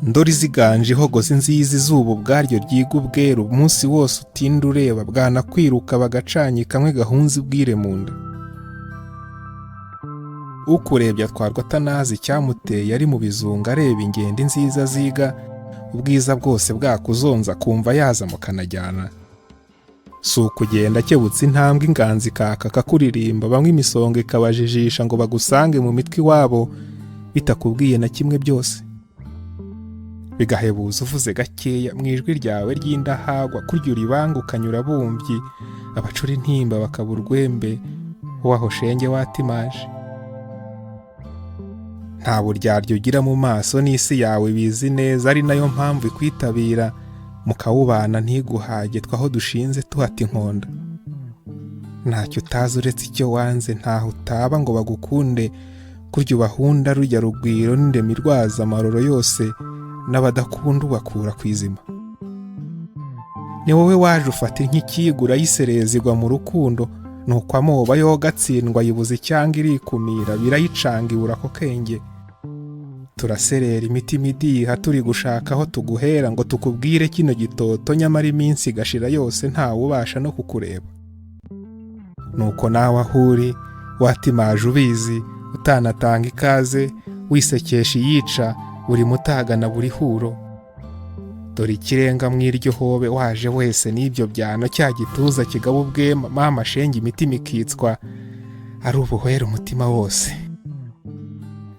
ndori ziganje ihogoza inzizi izuba ubwaryo ryiga ubweru umunsi wose utinda ureba bwana kwiruka bagacanye kamwe gahunze ubwire mu nda. Ukurebye atwarwa atanazi icyamuteye ari mu bizunga areba ingendo nziza ziga ubwiza bwose bwakuzonza kumva yaza mukanajyana. Si ukugenda akebutse intambwe inganzi ikaka kakuririmba bamwe imisonga ikabajijisha ngo bagusange mu mitwe iwabo bitakubwiye na kimwe byose. Bigahebuza uvuze gakeya mu ijwi ryawe ry'indahagwa kurya uribanga ukanyura bumbyi abacura intimba bakaba urwembe waho shenge watimaje. Nta buryaryo ugira mu maso n'isi yawe bizi neza ari nayo mpamvu ikwitabira mukawubana ntiguhage twaho dushinze tuhata inkonda. Ntacyo utazi uretse icyo wanze ntaho utaba ngo bagukunde kurya ubahunda rujya rugwiro n'indemi rwaza amaroro yose n'abadakunda ubakura ku izima. Ni wowe waje ufata nk'ikigura yisereza igwa mu rukundo nuko amoba yo gatsindwa yibuze cyangwa irikumira birayicanga ibura ko kenge. Turaserera imitima idiha turi gushaka aho tuguhera ngo tukubwire kino gitoto nyamara iminsi igashira yose ntawe ubasha no kukureba. Nuko nawe ahuri watimaje ubizi utanatanga ikaze wisekesha iyica buri mutaga na buri huro. Dore ikirenga mw'iryo hobe waje wese n'ibyo byano cya gituza kigaba ubwema mama shenge imitima ikitswa ari ubuhwera umutima wose.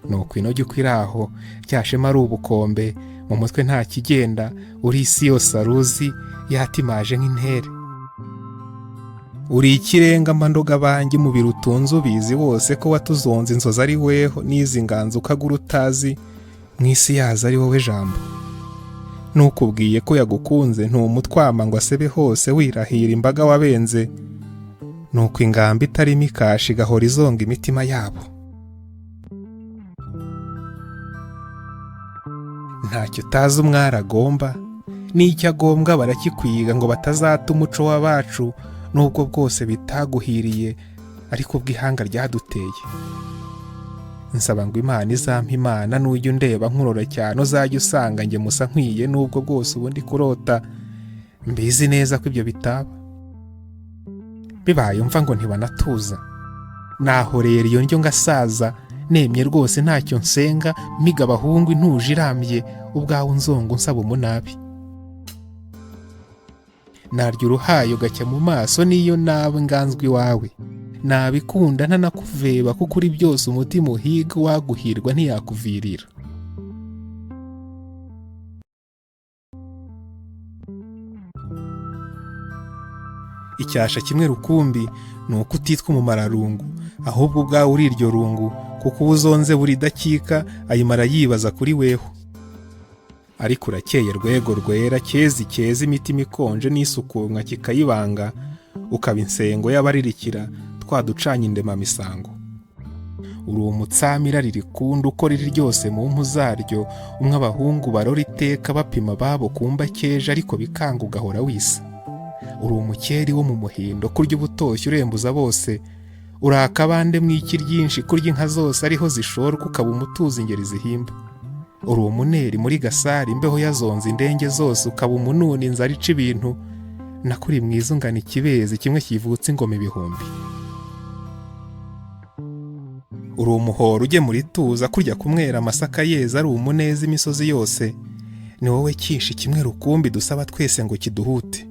Nuko inogi uko iraho ryashema ari ubukombe mu mutwe nta kigenda uri isi yose aruzi yatimaje nk'intere. Uri ikirenga mbandoga banjye umubiri utunze ubizi wose ko watuzonze inzozi ari weho n'izi nganzo ukagura utazi mw'isi yaza ari wowe jambo. Nukubwiye ko yagukunze ntumutwama ngo asebe hose wirahira imbaga wabenze. Nuko ingamba itarimo ikashi igahora izonga imitima yabo. Ntacyo utazi umwari agomba n'icyo agombwa barakikwiga ngo batazata umuco w'abacu nubwo bwose bitaguhiriye ariko ubw'ihanga ryaduteye. Nsaba ngo Imana izampa imana n'ujya undeba nkurora cyane uzajya usanga njye musa nkwiye nubwo bwose ubundi kurota mbizi neza ko ibyo bitaba. Bibaye umva ngo ntibanatuza nahorera iyo ndyo ngasaza nemye rwose ntacyo nsenga miga abahungu intuje irambye ubwawe unzongo nsaba umunabi. Naryo uruhayo gacya mu maso niyo nawe nganzwe iwawe nabikunda ntanakuveba kuko uri byose umutima uhiga waguhirwa ntiyakuvirira. Icyasha kimwe rukumbi ni uko utitwa umumararungu ahubwo ubwawe uri iryo rungu kuko ubuzonze buri dakika ayimara yibaza kuri weho. Ariko urakeye rwego rwera cyezi imitima ikonje n'isukumwa kikayibanga ukaba insengo y'abaririkira twaducanye indema misango. Uri umutsamira ririkunda uko riri ryose mu mpu zaryo umwe abahungu barora iteka bapima babo kumba keje ariko bikanga ugahora wisa. Uri umukeri wo mu muhindo kurya ubutoshye urembuza bose uraka abande mw'iki ryinshi kurya inka zose ariho zishorwa ukaba umutuzi ingeri zihimba. Uri umuneri muri gasari imbeho yazonze indenge zose ukaba umununi inzara ica ibintu nakuri mwiza ungana ikibezi kimwe kivutse ingoma ibihumbi. Uri umuhoro ujye muri tuza kurya kumwera amasaka yeza ari umuneza imisozi yose. Ni wowe kishi kimwe rukumbi dusaba twese ngo kiduhute.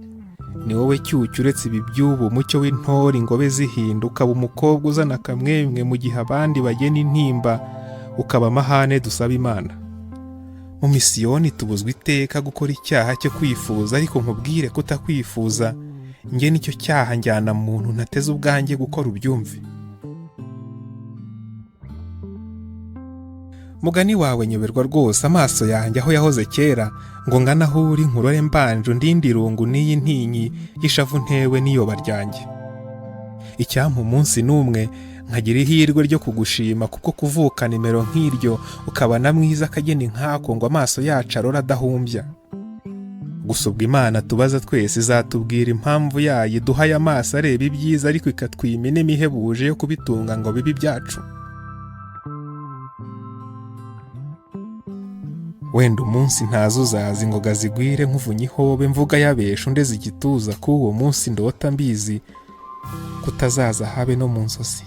Ni wowe cyucyo uretse ibi by'ubu umucyo w'intore ingobe zihinda ukaba umukobwa uzana akamwemwe mu gihe abandi bagena intimba ukaba amahane dusaba Imana. Mu misiyoni tubuzwa iteka gukora icyaha cyo kwifuza ariko nkubwire kutakwifuza njye nicyo cyaha njyana muntu ntateze ubwanjye gukora ubyumve. Mugani wawe nyoberwa rwose amaso yanjye aho yahoze kera ngo ngana aho uri nkurore mbanje ndindi irungu n'iyi ntinyi y'ishavu ntewe n'iyoba ryanjye. Icyampa umunsi n'umwe nkagira ihirwe ryo kugushima kuko kuvuka nimero nk'iryo ukaba na mwiza akageni nkako ngo amaso yacu arora adahumbya. Gusa ubwo Imana tubaza twese izatubwira impamvu yayo iduhaye amaso areba ibyiza ariko ikatwima inema ihebuje yo kubitunga ngo bibe ibyacu. wenda umunsi ntazi uzaza ingoga zigwire nk'uvunye ihobe mvuga yabesha undeze igituza k'uwo munsi ndota mbizi kutazaza habe no mu nzozi.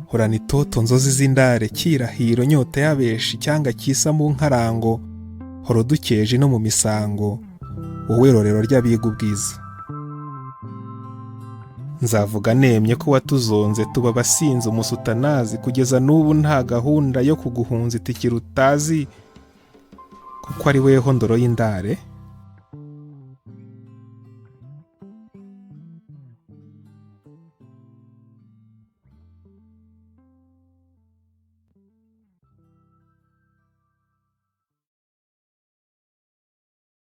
Horana itoto nzozi z'indare kirahiro nyota yabeshi cyanga kisa mu nkarango horo dukeje no mu misango wowe rorero ry'abiga ubwiza. Nzavuga nemye ko watuzonze tuba basinze umusutanazi kugeza n'ubu nta gahunda yo kuguhunza itikira utazi kuko ari weho ndoro y'indare.